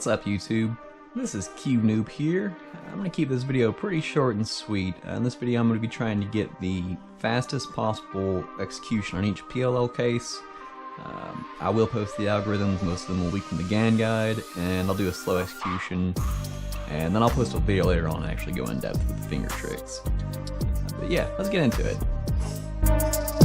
What's up, YouTube? This is Noob here. I'm going to keep this video pretty short and sweet. In this video I'm going to be trying to get the fastest possible execution on each PLL case. I will post the algorithms, most of them will be from the GAN guide, and I'll do a slow execution, and then I'll post a video later on and actually go in depth with the finger tricks. But yeah, let's get into it.